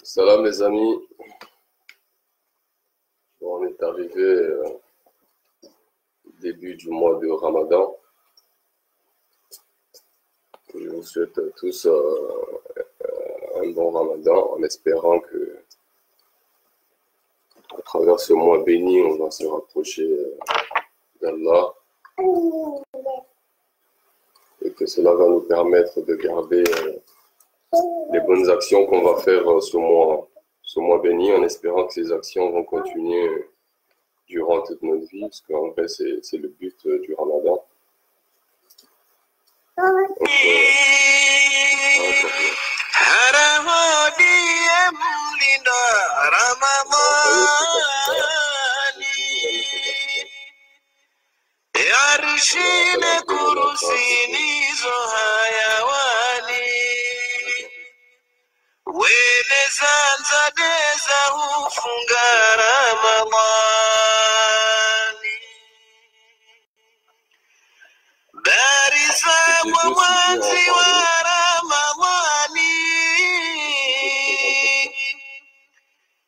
Salam les amis, bon, on est arrivé au début du mois de Ramadan. Je vous souhaite tous un bon Ramadan en espérant que à travers ce mois béni, on va se rapprocher d'Allah et que cela va nous permettre de garder les bonnes actions qu'on va faire ce mois béni, en espérant que ces actions vont continuer durant toute notre vie, parce qu'en vrai, c'est le but du Ramadan. Donc, Yarishine kurusinizo hayawani wene zanzadeza hufunga Ramadhani bariza mwanzi wa Ramadhani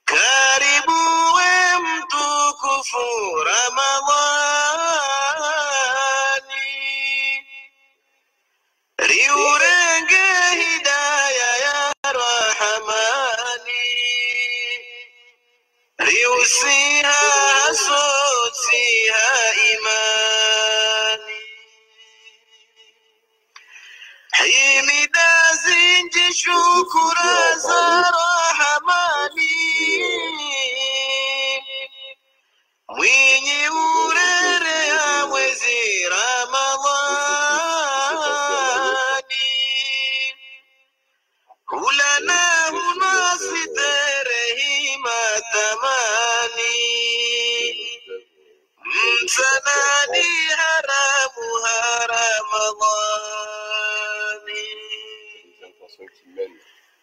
karibu we mtukufu Ramadhani riurenge hidaya ya Rahmani riusiha sotiha imani himida zinji shukura za Rahmani mwenye urere ya mwezi Ramadhani hulana hunasitere tamani msanani haramu haramadhani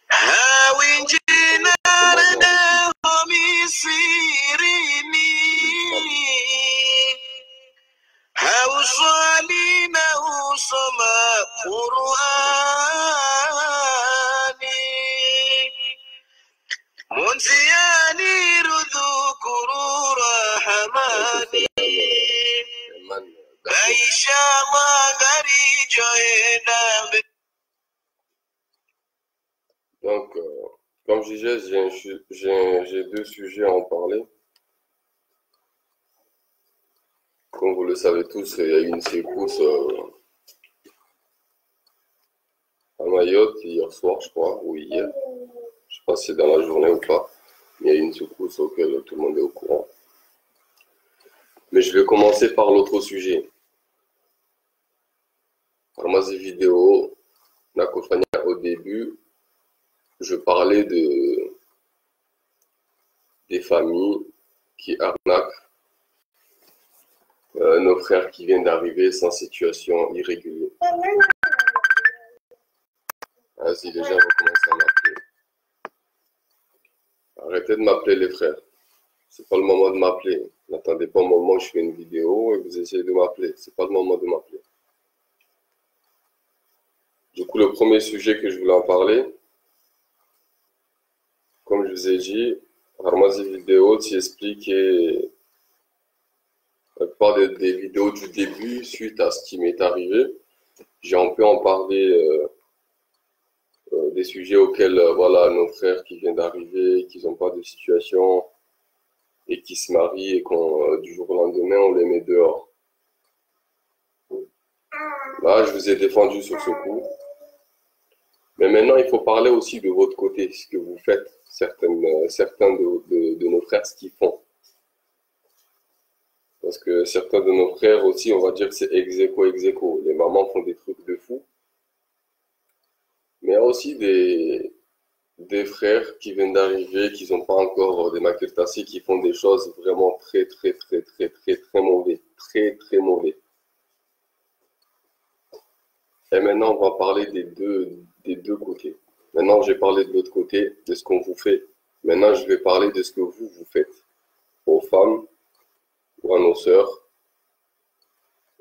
hawinjina rede homisirini hauswali na usoma Qur'ani munziani rudhukuru Rahmani Aisha magari joenda. Donc, comme je disais, j'ai deux sujets à en parler. Comme vous le savez tous, il y a eu une secousse à Mayotte hier soir, je crois, ou hier. Je sais pas si c'est dans la journée ou pas. Mais il y a eu une secousse auquel tout le monde est au courant. Mais je vais commencer par l'autre sujet. Ramazi vidéo, Nakofania, au début, je parlais des familles qui arnaquent nos frères qui viennent d'arriver sans situation irrégulière. Vas-y, les gens vont commencer à m'appeler. Arrêtez de m'appeler les frères. C'est pas le moment de m'appeler. N'attendez pas au moment où je fais une vidéo et vous essayez de m'appeler. C'est pas le moment de m'appeler. Du coup, le premier sujet que je voulais en parler, comme je vous ai dit, Ramazi vidéo, tu expliques la plupart des vidéos du début suite à ce qui m'est arrivé. J'ai un peu en parler des sujets auxquels, voilà, nos frères qui viennent d'arriver, qui n'ont pas de situation et qui se marient et qu'on, du jour au lendemain, on les met dehors. Là, je vous ai défendu sur ce coup. Mais maintenant, il faut parler aussi de votre côté, ce que vous faites, certains de nos frères, ce qu'ils font. Parce que certains de nos frères aussi, on va dire que c'est ex aequo. Les mamans font des trucs de fou. Mais il y a aussi des frères qui viennent d'arriver, qui n'ont pas encore des maquetassis, qui font des choses vraiment très mauvais. Très mauvais. Et maintenant, on va parler des deux côtés. Maintenant, j'ai parlé de l'autre côté, de ce qu'on vous fait. Maintenant, je vais parler de ce que vous faites aux femmes ou à nos sœurs.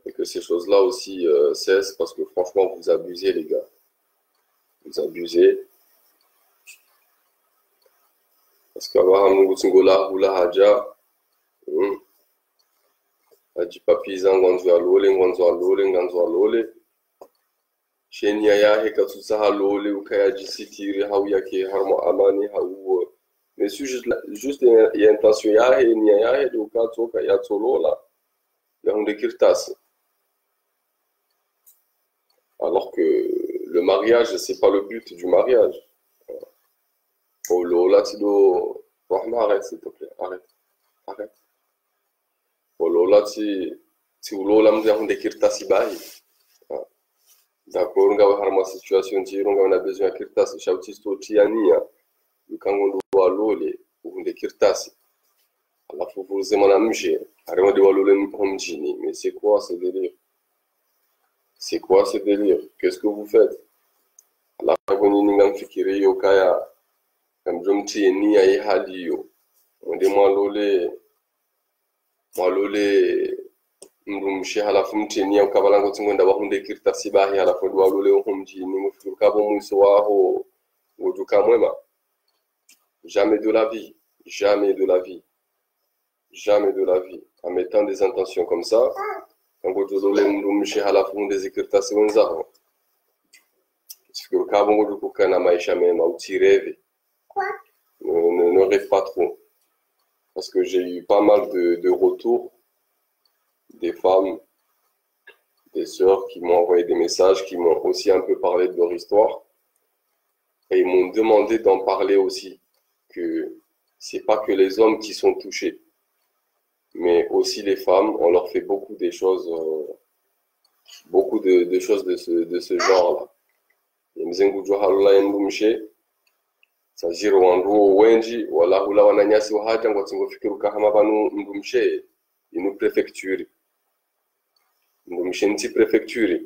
Et que ces choses-là aussi cessent parce que franchement, vous abusez, les gars. Vous abusez. parce que abahamu ngola hula haja ajipapiza ngonzo alole shenia yahe katutsa halole ukayajisitiri hau yake harmo amani hau mais juste ya intention yahe nia yahe de ukatoka ya tolola ya hunde kirtasi. Alors que le mariage, c'est pas le but du mariage. Oh, Lola, Tido, arrête, s'il te plaît, arrête. Oh, Lola, si Lola me dit on décrit si bas. D'accord, on va avoir ma situation, on a besoin de kirtas, chautisto tiania, le kangondo à l'ole, ou on décrit si. Alors, faut vous mon ami, arrêtez de walole m'omjini, mais c'est quoi ce délire? C'est quoi ce délire? Qu'est-ce que vous faites? Alors, vous n'avez fikiri yo kaya, comme je me dis, ni aïe hadiyo. On dit moi lole, mrumshi halafu mtini ya ukabalango tingonda wahunde kirta sibahi halafu dwa lole ohumji ni mufukabo mwiso waho woduka mwema. Jamais de la vie, jamais de la vie, jamais de la vie. En mettant des intentions comme ça, quand vous lole mrumshi halafu hunde zikirta siwenzaho. Fikuru kabo ngoduka na maisha mema utireve. Ne rêve pas trop. Parce que j'ai eu pas mal de retours des femmes, des sœurs qui m'ont envoyé des messages, qui m'ont aussi un peu parlé de leur histoire. Et ils m'ont demandé d'en parler aussi, que c'est pas que les hommes qui sont touchés, mais aussi les femmes, on leur fait beaucoup des choses, beaucoup de choses de ce genre-là. Sajiro wanruo wenji wala hula wananyasi wa haja ngotingo fikiru kahama banu ndumshe inu préfecture ndumshe nti préfecture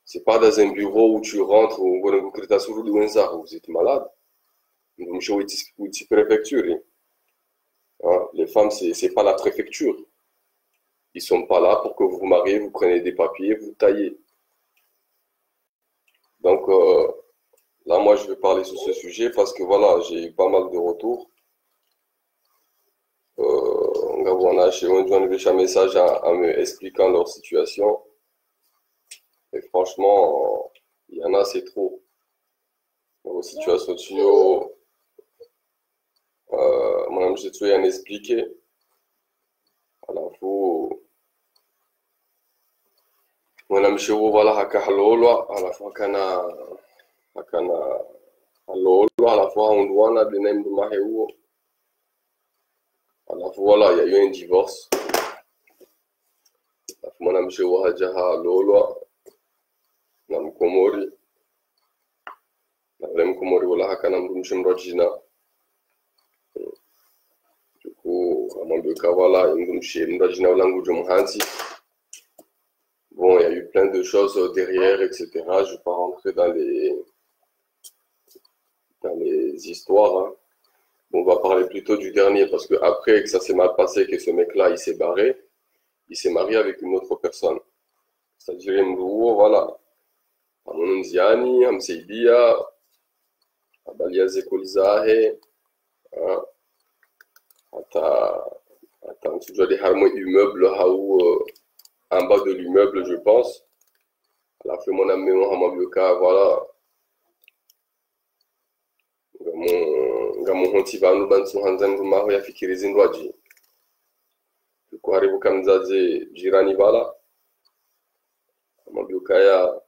c'est pas dans un bureau où tu rentres ou ngone kukrita surudi wenzaho vous êtes malade ndumshe uti préfecture les femmes c'est pas la préfecture, ils sont pas là pour que vous vous mariez, vous prenez des papiers, vous taillez. Donc là, moi, je vais parler sur ce sujet parce que voilà, j'ai eu pas mal de retours. On a envoyé un message à me expliquant leur situation. Et franchement, il y en a, c'est trop. Dans les situations, moi, j'ai trouvé à expliquer. À la fois, moi, je voilà, à la fois, akana alolo à la fois on doit de même de maheu à la fois voilà il y a eu un divorce mon ami chez wahaja lolo na mkomori wala hakana mrumshi mrojina du coup amambe kavala mrumshi mrojina wala ngujo muhanzi. Bon, il y a eu plein de choses derrière, etc. Je ne vais pas rentrer dans les histoires. Hein. Bon, on va parler plutôt du dernier, parce que après que ça s'est mal passé, que ce mec-là, il s'est barré, il s'est marié avec une autre personne. C'est-à-dire, voilà. Amonunziani, Amseidia, Abalia Zekolizahe, attends, tu dois des harmonies immeubles, en bas de l'immeuble, je pense. À la fin, mon ami Mohamed voilà. Mon honti va nous bantu hanzan rumaho ya fikiriza indwaji. Kuko haribu kamzaze jirani bala. Amabyuka ya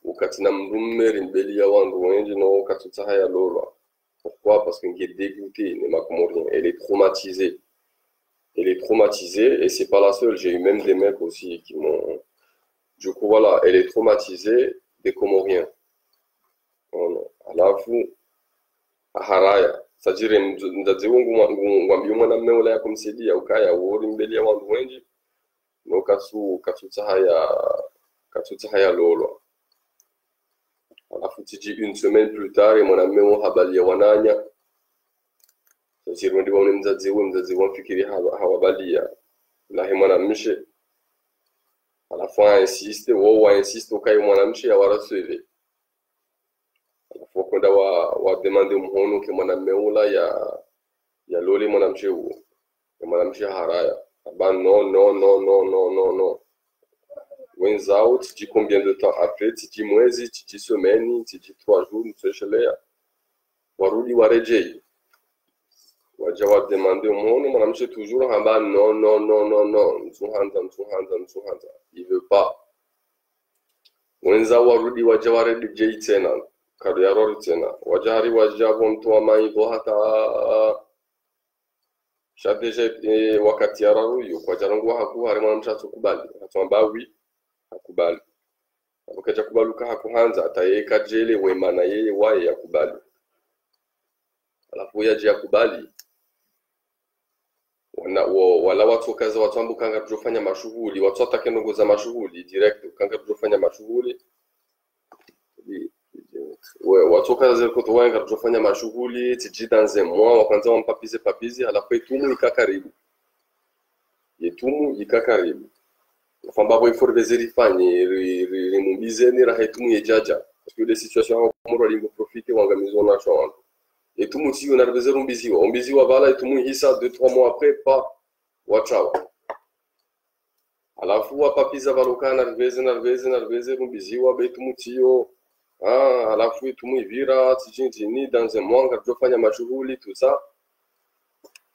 ukatina mrummeri mbeli ya wandu wenji no katutsa haya lolwa. Pourquoi? Parce qu'elle est dégoûtée, ne m'a rien. Elle est traumatisée. Elle est traumatisée et c'est pas la seule. J'ai eu même des mecs aussi qui m'ont. Du coup, voilà, elle est traumatisée des Comoriens. À la fois, à Haraya. C'est-à-dire, comme c'est dit, une semaine plus tard, mon ami Habali Wananya. C'est-à-dire, à la fois insiste, insiste au cas où mon ami a recevé. À la fois qu'on a wa demande mhono ke mwanamume ula ya lole mwanamke huo ya mwanamke haraya aba non wenzao tiji combien de temps après tiji mwezi tiji semaine tiji 3 jours mtoshelea warudi warejei waja wa demande mhono mwanamke toujours aba non mtuhanza il veut pas wenzao warudi waja warejei tena kado ya rori tena wajari wajabo mtu wa maibo hata shadeje wakati ya raruyo kwa jarangu haku hari mwana mshatsu kubali hatwamba wi hakubali akaja kubaluka hakuhanza atayeka jele wema na yeye waye yakubali alafu yaje yakubali wala watu kaza watu ambu kanga tujofanya mashughuli watu atakenongoza mashughuli direct kanga tujofanya mashughuli watu kaza ziko wanga tujofanya mashughuli tijidanze mwa wakanza wampapize alafu itumu ikakaribu famba boy for vezirifanye rimubizeni rahetumu yejaja parce que les situations moro limbo profiter wanga mizona chon itumu si on a besoin umbiziwa vala itumu hisa 2-3 mois après pas wachao alafu wapapiza valokana reveze rumbiziwa betumu tio alafu itumu ivira tijinjini dans un mois ngajofanya mashughuli tout ça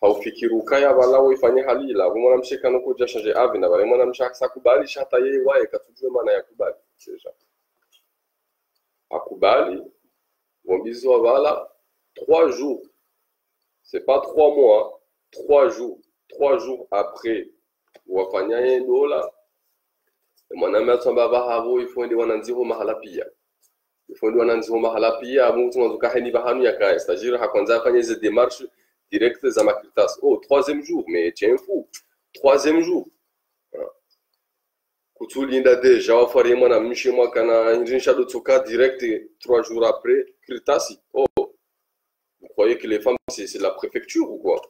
haufikiru kaya wala ifanye halila mwana mshikano kuja changer avi na wale mwana mshaka kubali shata yeye wae katujue maana ya kubali deja akubali wambizo wala 3 jours c'est pas 3 mois 3 jours après wafanya yeye dola mwana msamba bahavo ifundi wananziho mahala pia mtu mwanzo heni bahanu ya kaya stajira hakwanza afanye hizo démarches direct za makritas. Oh, 3e jour, mais tiens fou. 3e jour. Kutulinda deja wafari mwana mshi mwaka na injinsha dotoka direct 3 jours après kritasi. Oh. Vous croyez que les femmes c'est la préfecture ou quoi?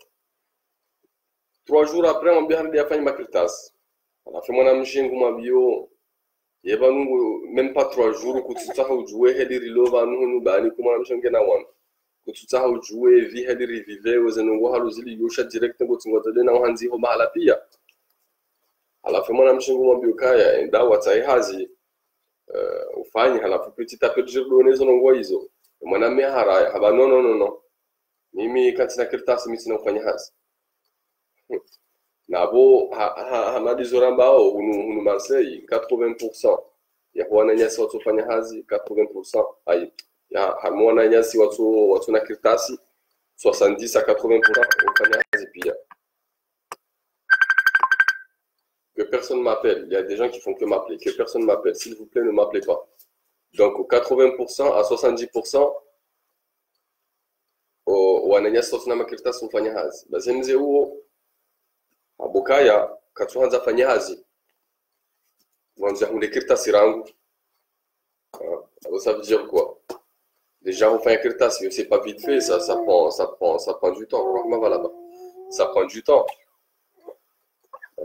3 jours après on bien dia fanya makritas. Ala fait mwana mshi nguma bio yeba nungu même pas 3 jours kututaha ujue heli rilova nunu bani kuma mshi ngena wana. Kututaha ujue vi hadi rivive wezenongo haluzili yosha direct ngotingoza dena hanzi ho mahala pia alafu mwana mshingo mwambio kaya enda watai hazi ufanye halafu petit à petit jirdone zonongo hizo mwana mehara haba no mimi katina kirtasi mimi sinafanya hazi nabo hamadi zorambao hunu Marseille 80% ya wana nyasa watofanya hazi 80% ai ya harmona nyasi watu na kirtasi 70 à 80% ufanya hazi pia que personne m'appelle il y a des gens qui font que m'appeler que personne m'appelle s'il vous plaît ne m'appelez pas donc 80% à 70% wana nyasi watu na makirtasi ufanya hazi basi mzee huo abukaya katuanza fanya hazi wanza hunde kirtasi rangu ça veut dire quoi? Déjà, on fait un kirtas, c'est pas vite fait, ça prend du temps. Ça prend du temps.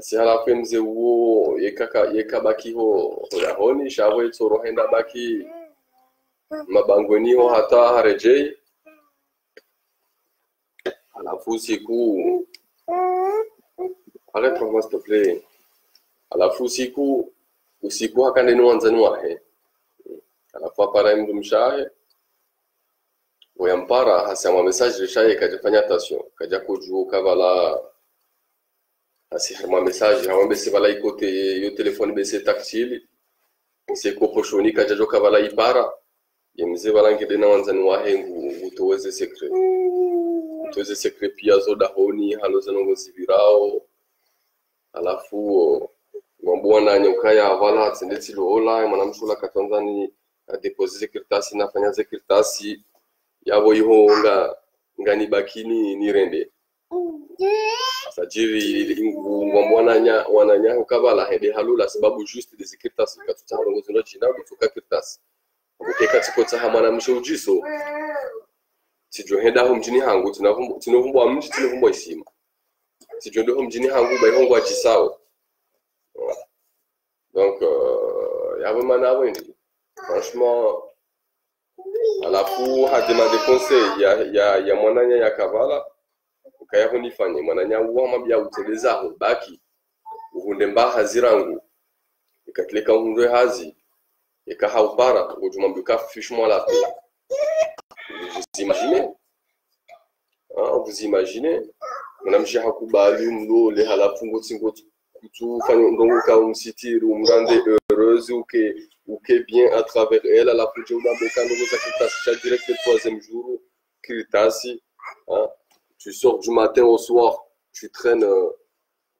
Si à la fin, c'est où yekabaki ho honi shawe tsoro henda baki mabangoni ho hata harejei alafu siku arrête-moi s'il te plaît alafu siku usiku hakande nuanzani wahe alafu apara mdumshahe wayampara hasa message rishaye kajafanya attention kaja kujua kavala hasi harma message hawambe se vala ikote yo telefone bese tactile se koposhoni kaja joka vala ipara yemze vala ngede na wanzani wahengu utoweze secret pia zoda honi haloza nongo zivirao alafu mwambwana nyokaya vala tsendeti lola mwanamshula katanzani deposit kirtasi nafanya kirtasi yabo ihonga ngani bakini ni rende sajiri ngomwana wananya ukabala hede halula sababu just des kirtasi katutanga ngozo china kutoka kirtasi ukeka tikotsa hamana mshojiso sijo henda ho mjini hangu tunovumbwa mji tunovumbwa isima sijo ndo ho mjini hangu bayongwa chisao donc yabo mana wendi franchement Alafu hademande conseil ya mwananya ya kavala ukaya hunifanye mwananya uwa mabia uteleza baki uhunde mbaha zirangu ikatleka hundwe hazi ikaha upara ujumambika fichement la paix. Vous imaginez? Vous imaginez? Mwanamshi hakubali mlole halafu ngoti kutufanya ndongoka umsitiri umrande heureuse uke bien à travers elle à la future d'amboka ndongo za kitasi direct le troisième jour kitasi hein. Tu sors du matin au soir, tu traînes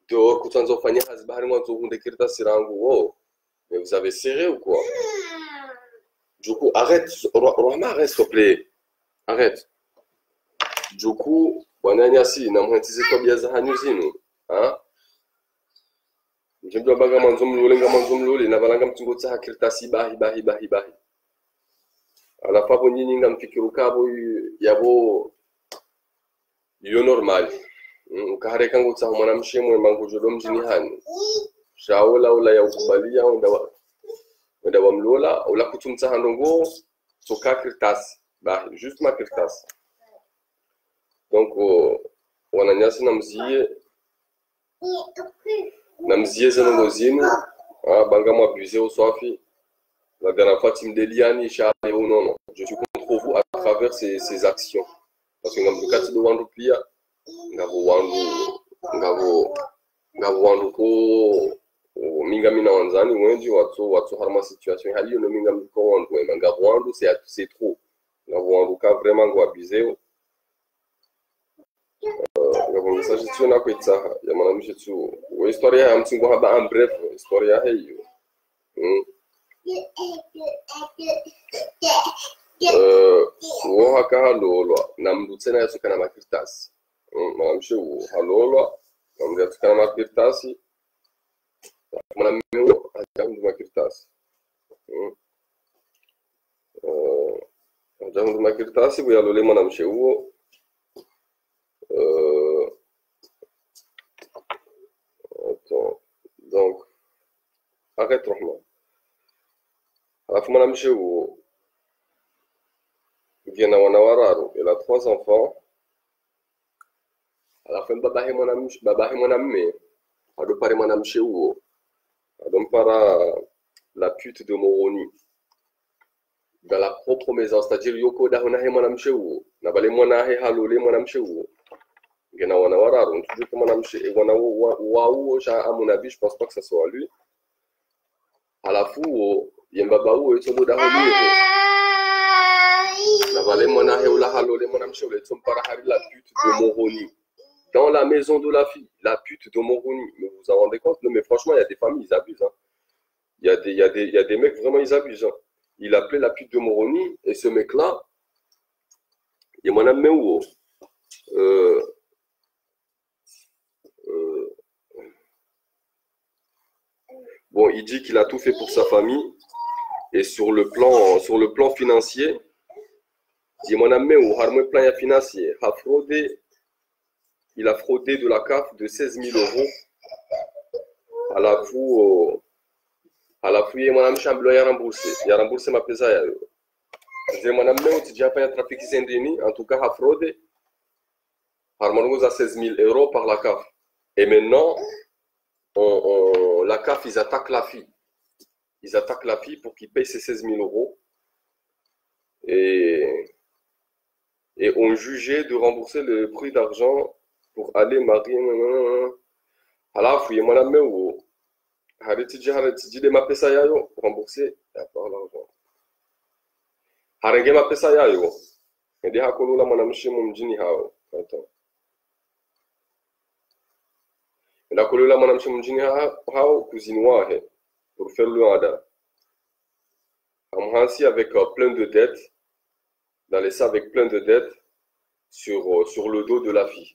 dehors kutanzo fanya hazbahari mwanzo hunde kitasi rangu. Oh, mais vous avez serré ou quoi? Du coup, arrête, Rohama, arrête s'il te plaît. Arrête. Du coup, wananyasi na mwantize tabia za hanyu zinu, hein? Njemdo baga manzumlule na balanga mtungotsa hakirtasi bahi. Ala fabo nyinyi ngamfikiru kabo yabo yo normal. Ukahareka ngotsa mwanamshe mwe mangojodo mjini hani. Shaola ula ya ukubalia wenda wamlola ula kutumtsa handongo soka kirtasi bahi, juste ma kirtasi. Donc wananyasi namzie zanongo zinu banga m'abuser au sofi. La dernière fois tu me déliani charlé ou non. Je suis contre vous à travers ces actions. Parce que ngambukati do wandu pia ngabo wandu ko minga mina wanzani wengi watu harma situation hali no minga mko wandu ngabo wandu c'est trop. Ngabo wandu ka vraiment ngo abuser. Ngabo message tu na kwetsa ya mwanamshi tu. Wa historia ya mtingo haba en bref historia hiyo. Wo haka halolwa namdutsena yasukana makirtasi. Mwanamshi wo halolwa namdutsena makirtasi. Mwanamshi hajamu makirtasi. Hajamu makirtasi bo yalole mwanamshi wo. Attends. Donc arrête Rohma. Alafu mwanamshi wo Gena wanawararu, elle a 3 enfants. Alafu babahe mwanamme adopare mwanamshi wo adompara la pute de Moroni dans la propre maison, c'est-à-dire yoko dahonahe mwanamshi wo na bale mwanahe halole mwanamshi wo. Gena wanawararu, toujours que mwanamshi wana wao ja à mon avis, je pense pas que ça soit lui. Alafu wo yembaba wo etomo dahomiro. La pute de Moroni. Dans la maison de la fille, la pute de Moroni. Mais vous vous en rendez compte? Non, mais franchement, il y a des familles, ils abusent. Hein. Il y a des mecs, vraiment, ils abusent. Hein. Il appelait la pute de Moroni, et ce mec-là, il y a mon ami Meouo. Bon, il dit qu'il a tout fait pour sa famille, et sur le plan financier, si mon ami ou harmon plan financier il a fraudé de la CAF de 16 000 euros à la fou il mon ami Chamblo il a remboursé ma pesa je mon ami ou tu déjà pas un trafic zendini en tout cas a fraudé harmon à 16 000 euros par la CAF et maintenant la CAF ils attaquent la fille pour qu'il paye ses 16 000 euros et ont jugé de rembourser le prix d'argent pour aller marier. Alors, il y a mon ami où arrêtez de m'appeler ça yo rembourser par l'argent. Arrêtez de m'appeler ça yo. Et de hakolo la mon ami chez mon mjini hao. Attends. Et la kolo la mon ami chez mon mjini hao cousine wahe pour faire le hada. Amhansi avec plein de dettes. Dans les sacs avec plein de dettes sur le dos de la fille.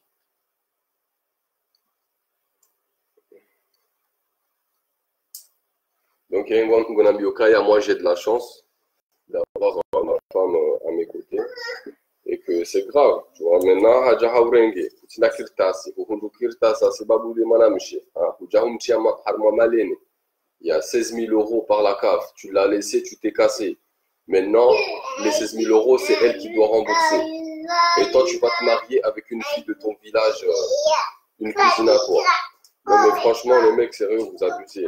Donc, moi j'ai de la chance d'avoir ma femme à mes côtés et que c'est grave. Tu vois, maintenant, il y a 16 000 euros par la CAF, tu l'as laissé, tu t'es cassé. Maintenant, les 16 000 euros, c'est elle qui doit rembourser. Et toi, tu vas te marier avec une fille de ton village, une cousine à toi. Non, mais franchement, les mecs, sérieux, vous abusez.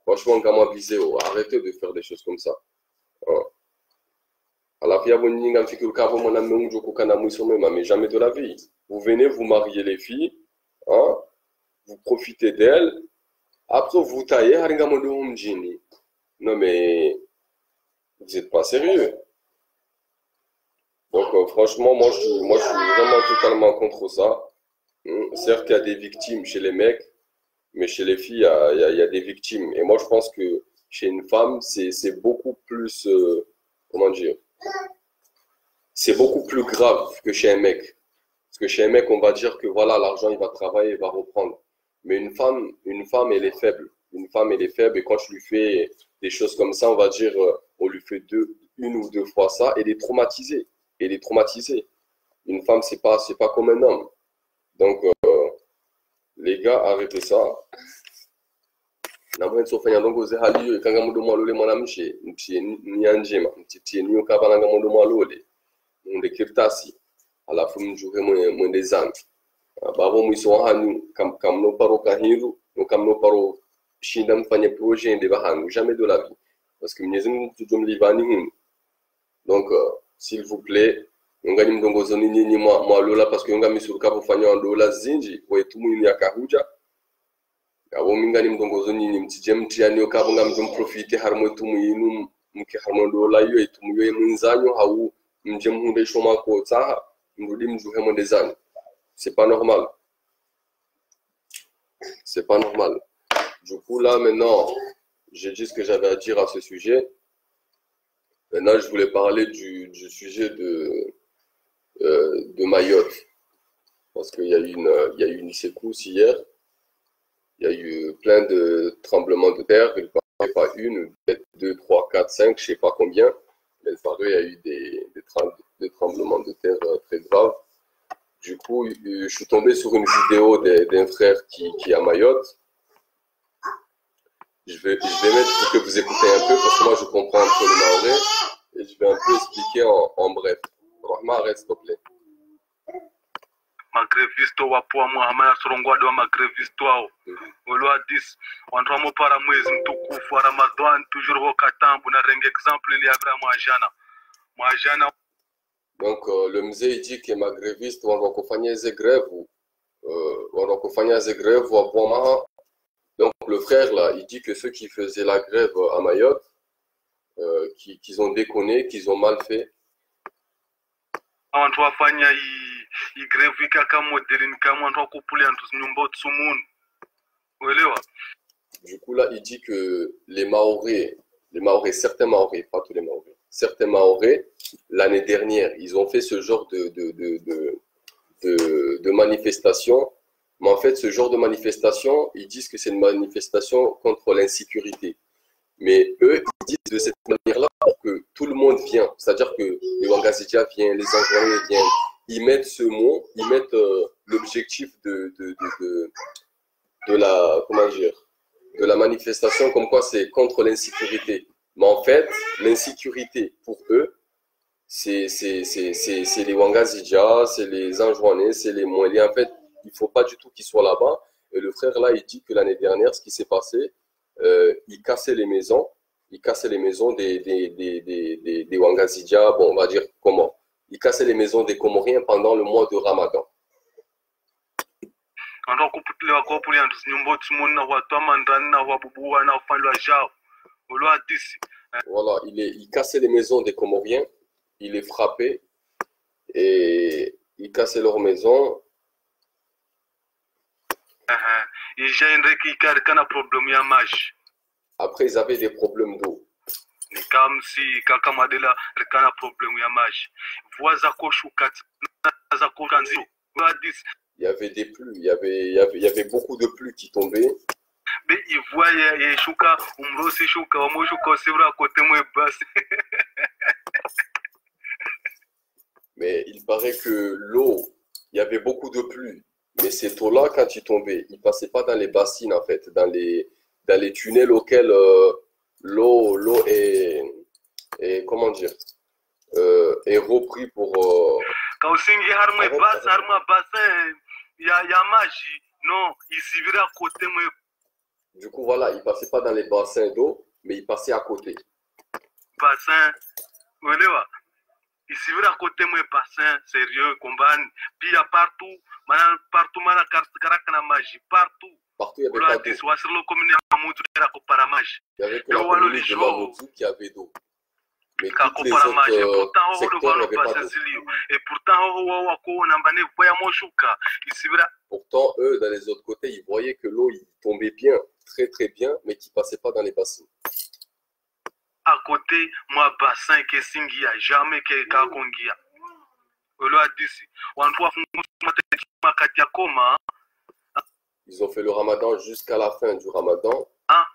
Franchement, gamin visé, arrêtez de faire des choses comme ça. Hein. Mais jamais de la vie. Vous venez, vous mariez les filles, hein, vous profitez d'elles, après vous taillez. Non, mais vous n'êtes pas sérieux. Donc, franchement, moi, je suis vraiment totalement contre ça. Certes, il y a des victimes chez les mecs, mais chez les filles, il y a des victimes. Et moi, je pense que chez une femme, c'est beaucoup plus, comment dire, c'est beaucoup plus grave que chez un mec. Parce que chez un mec, on va dire que voilà, l'argent, il va travailler, il va reprendre. Mais une femme, elle est faible. Une femme, elle est faible. Et quand tu lui fais des choses comme ça, on va dire, on lui fait une ou deux fois ça, elle est traumatisée. Elle est traumatisée. Une femme, c'est pas comme un homme. Donc, les gars, arrêtez ça. Na mwenye sofanya ndongo ze hali yo ikanga mudo mwalole mwanamshe mtie nyanjema mtie niyo kabana nga mudo mwalole munde kirtasi alafu mjuhe mwende zangi babo mwiso hanyu kam no paro kahiru no kam no paro shinda mfanye projet de bahanu jamais de la vie parce que Mwenyezi Mungu tujumlivani hunu. Donc s'il vous plaît ngani mdongo zoni nyinyi mwalola parce que ngami suruka kufanya ndola zinji wetu mwini akahuja abo mingani mdongozo nyinyi mtije mtiani okabo ngamje profite harmo tumu yinu mke harmo ndola yo itumu yo mwinzanyo hau mje mhunde shoma ko tsaha mrudi mjuhe monde zanyu. C'est pas normal. C'est pas normal. Du coup là maintenant, j'ai dit ce que j'avais à dire à ce sujet. Maintenant, je voulais parler du sujet de Mayotte. Parce qu'il y a eu une secousse hier. Il y a eu plein de tremblements de terre. Il paraît pas une, peut-être 2, 3, 4, 5, je ne sais pas combien. Mais il paraît qu'il y a eu des tremblements de terre très graves. Du coup, je suis tombé sur une vidéo d'un frère qui est à Mayotte. Je vais mettre pour que vous écoutez un peu, parce que moi je comprends un peu le maoré. Et je vais un peu expliquer en bref. Rahma, arrête s'il te plaît. Magrevisto wapoa muhamaya sorongwado wa magrevisto wao olwa 10 wanramo para mwezi mtukufu wa Ramadhan toujours au katambu na renge exemple il y a mwajana. Donc le mzee il dit que magréviste wanakufanya hizo grève wanakufanya hizo grève wapoa. Donc le frère là il dit que ceux qui faisaient la grève à Mayotte qu'ils ont déconné, qu'ils ont mal fait. Wantu wafanya grève kaka modelin kama wantu wakupulia ntu nyumba tsumunu. Uelewa? Du coup là il dit que les Mahorais, certains Mahorais, pas tous les Mahorais, certains Mahorais l'année dernière, ils ont fait ce genre de manifestation. Mais en fait, ce genre de manifestation, ils disent que c'est une manifestation contre l'insécurité. Mais eux, ils disent de cette manière-là pour que tout le monde vienne. C'est-à-dire que les Wangazidia viennent, les Anglais viennent. Ils mettent ce mot, ils mettent l'objectif de la, comment dire, de la manifestation comme quoi c'est contre l'insécurité. Mais en fait, l'insécurité pour eux, c'est les Wangazidia, c'est les Anjouanais, c'est les Moéliens. En fait, il ne faut pas du tout qu'ils soient là-bas. Et le frère là, il dit que l'année dernière, ce qui s'est passé, il cassait les maisons des Wangazidia, bon, on va dire comment. Il cassait les maisons des Comoriens pendant le mois de Ramadan. Voilà, il cassait les maisons des Comoriens, il les frappait et il cassait leurs maisons. Après, ils avaient des problèmes d'eau. Il y avait des pluies, il y avait beaucoup de pluie qui tombaient. Mais il paraît que l'eau, il y avait beaucoup de pluie. Mais cette eau-là, quand il tombait, il ne passait pas dans les bassines, en fait, dans les tunnels auxquels l'eau est, est, comment dire, est repris pour... Kausingi harma Arrête, bas arrête. harma bassin ya maji non isivira à côté moi Du coup, voilà, il passait pas dans les bassins d'eau, mais il passait à côté. bassin uelewa isivira à côté moi bassin sérieux combane puis ya partout mana karaka na maji partout Partout, il n'y avait ulo pas d'eau. adis wasirlo komine amudu era ko para maji Il n'y avait que la Yo, walo commune de lisho. Mamoudzou qui avait d'eau. Mais ka toutes les ko para maji autres pourtant ho do secteurs, il n'y valo avait pas bassin d'eau. silio et pourtant ho wa ko nambane boya moshuka isivira Pourtant, eux, dans les autres côtés, ils voyaient que l'eau, il tombait bien, très très bien, mais qui ne passait pas dans les bassins. à côté moi bassin ke singia jamais ke ka kongia ulo adisi wantu wafungu makati ya koma Ils ont fait le ramadan jusqu'à la fin du ramadan.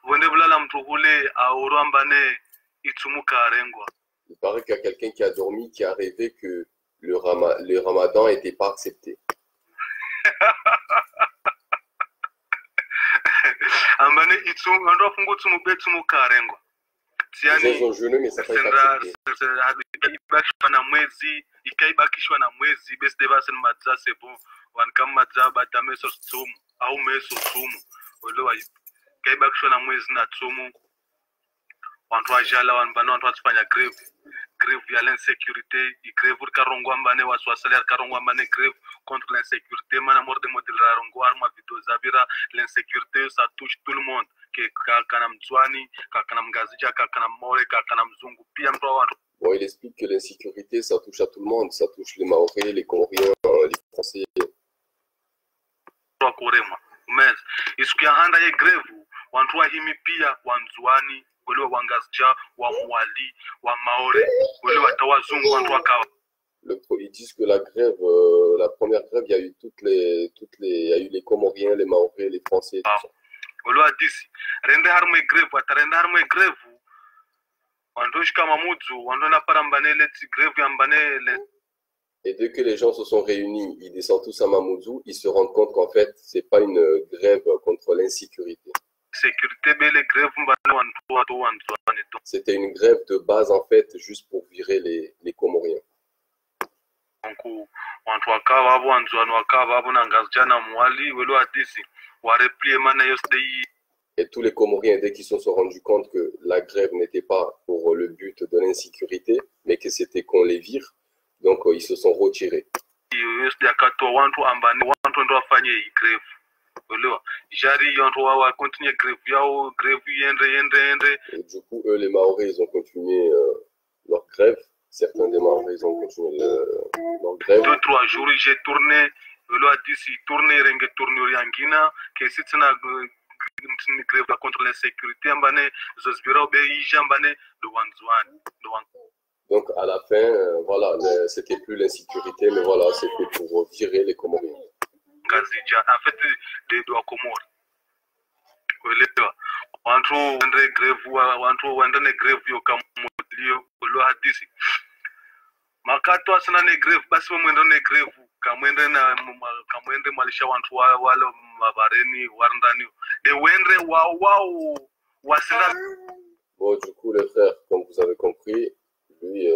vende bulala mtu ule aurambane itsumuka arengwa Il paraît qu'il y a quelqu'un qui a dormi, qui a rêvé que le ramadan n'était pas accepté. ambane itsum ando afungu tsumuka itsumuka arengwa Les gens tiani ont jeûné, mais ça n'a pas été sendra accepté. ibakishwa na mwezi ikaibakishwa na mwezi beste basi madza sebo wankam madza batameso tsumu au meso tsumu ulo ikaibakishwa na mwezi na tsumu wantu wajala wanbana wantu watufanya greve ya l'insécurité greve karongwa mbane waswasalaire karongwa mbane greve contre l'insécurité mana morde model rarongo arma video zabira l'insécurité ça touche tout le monde ke kakana mtswani kakana mgazija kakana more kakana mzungu pia mtu wantu Bon, il explique que l'insécurité, ça touche à tout le monde. Ça touche les Maoris, les Comoriens, les Français. wakorema mes isukia handa ye greve wantu wahimi pia wanzwani wale wangazija wa mwali wa maore wale watawazungu wantu wakawa Ils disent que la grève, la première grève, il y a eu il y a eu les Comoriens, les Maoris, les Français, et tout ça. wale wadisi rende harmwe greve atarende harmwe greve wantu shikama mudzu wantu napara mbanele ti greve ambanele Et dès que les gens se sont réunis, ils descendent tous à Mamoudzou, ils se rendent compte qu'en fait, c'est pas une grève contre l'insécurité. sécurité bele greve mbane wantu wanzwani to C'était une grève de base, en fait, juste pour virer les Comoriens. donc wantu wakawa abo wanzwani wakawa abo na ngazija na mwali wale wadisi wareplie mana yostei Et tous les Comoriens, dès qu'ils se sont rendus compte que la grève n'était pas pour le but de l'insécurité, mais que c'était qu'on les vire, donc ils se sont retirés. yostei akatoa wantu ambane wantu ndo wafanye hii greve uelewa jari wantu wa continue greve yao greve yende Et du coup, eux, les Maoris, ils ont continué leur grève. Certains des Maoris, ils ont continué leur grève. 2-3 jours j'ai tourné uelewa disi tourné renge tourne yangina ke sitsina grève contre l'insécurité ambane zosbira be ijambane de wanzwani de wan Donc, à la fin, voilà, c'était plus l'insécurité, mais voilà, c'était pour virer les Comoriens. ngazija en fait de doa komori uelewa wantu wende greve wantu wende ne greve yo kamulio uelewa hadisi makato asina ne greve basi mwende ne greve kamwende malisha wantu wale mabareni warndani de wende wao wasina Bon, du coup, le frère, comme vous avez compris, lui,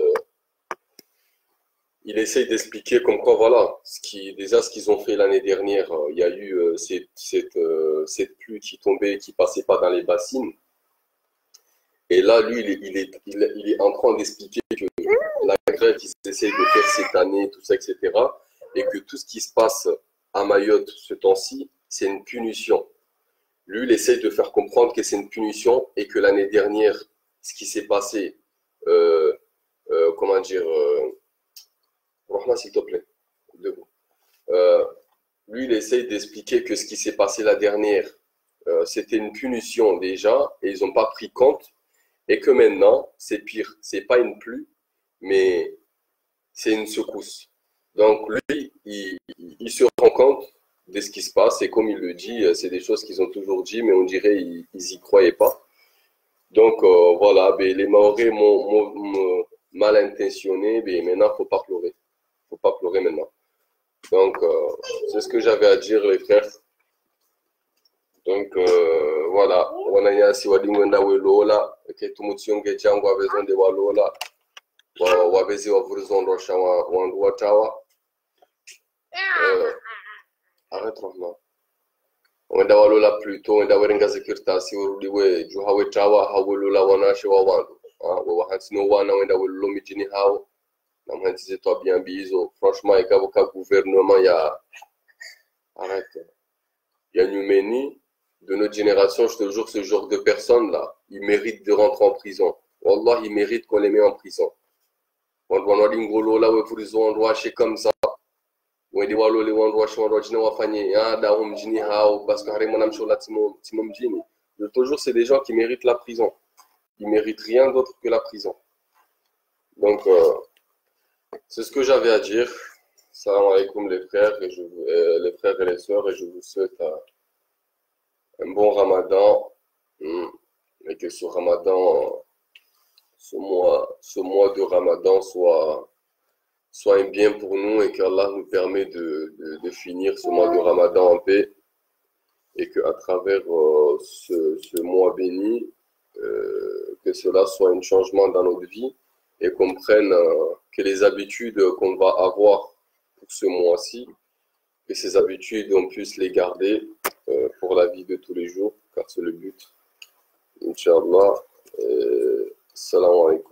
il essaye d'expliquer comme quoi, voilà, ce qu'ils ont fait l'année dernière, il y a eu cette pluie qui tombait, qui passait pas dans les bassines. Et là, lui, il est en train d'expliquer que la grève qu'ils essayent de faire cette année, tout ça, etc., et que tout ce qui se passe à Mayotte ce temps-ci, c'est une punition. Lui, il essaye de faire comprendre que c'est une punition et que l'année dernière, ce qui s'est passé, comment dire, Rahma, s'il te plaît, debout. Lui, il essaye d'expliquer que ce qui s'est passé la dernière, c'était une punition déjà et ils n'ont pas pris compte et que maintenant, c'est pire. C'est pas une pluie, mais c'est une secousse. Donc, lui, il se rend compte de ce qui se passe et comme il le dit, c'est des choses qu'ils ont toujours dit, mais on dirait qu'ils n'y croyaient pas. Donc, voilà, ben, les Maoris m'ont mal intentionné, mais maintenant, il ne faut pas pleurer. Il ne faut pas pleurer maintenant. Donc, c'est ce que j'avais à dire, les frères. Donc, voilà. wananyasi wadingwenda welola ketumutsionge changu avezonde walola wavezi wavurizondosha wandu watawa arrête Rahman wenda walola plutôt wenda werenga zekirtasi urudiwe juha wetawa hawolola wanashe wa wandu wahansino wana wenda welolo mijini hao na mhansize toi bien bizo franchement ikabo ka gouvernement ya arrête ya Numeni de notre génération, je te jure, ce genre de personnes-là, ils méritent de rentrer en prison. Wallah, ils méritent qu'on les met en prison. On doit dire ngolo là, on doit acheter comme ça. On doit aller on doit acheter, on doit dire on va faire ah da on mjini hao parce que harimo na mshola timo mjini. De toujours, c'est des gens qui méritent la prison. Ils méritent rien d'autre que la prison. Donc, c'est ce que j'avais à dire. Salam alaikum les frères et les frères et les sœurs, et je vous souhaite un bon Ramadan, et que ce Ramadan, ce mois de Ramadan soit un bien pour nous et qu'Allah nous permet de finir ce mois de Ramadan en paix et qu'à travers ce mois béni, que cela soit un changement dans notre vie et qu'on prenne que les habitudes qu'on va avoir pour ce mois-ci, que ces habitudes, on puisse les garder pour la vie de tous les jours, car c'est le but. Inch'Allah. Salam alaikum.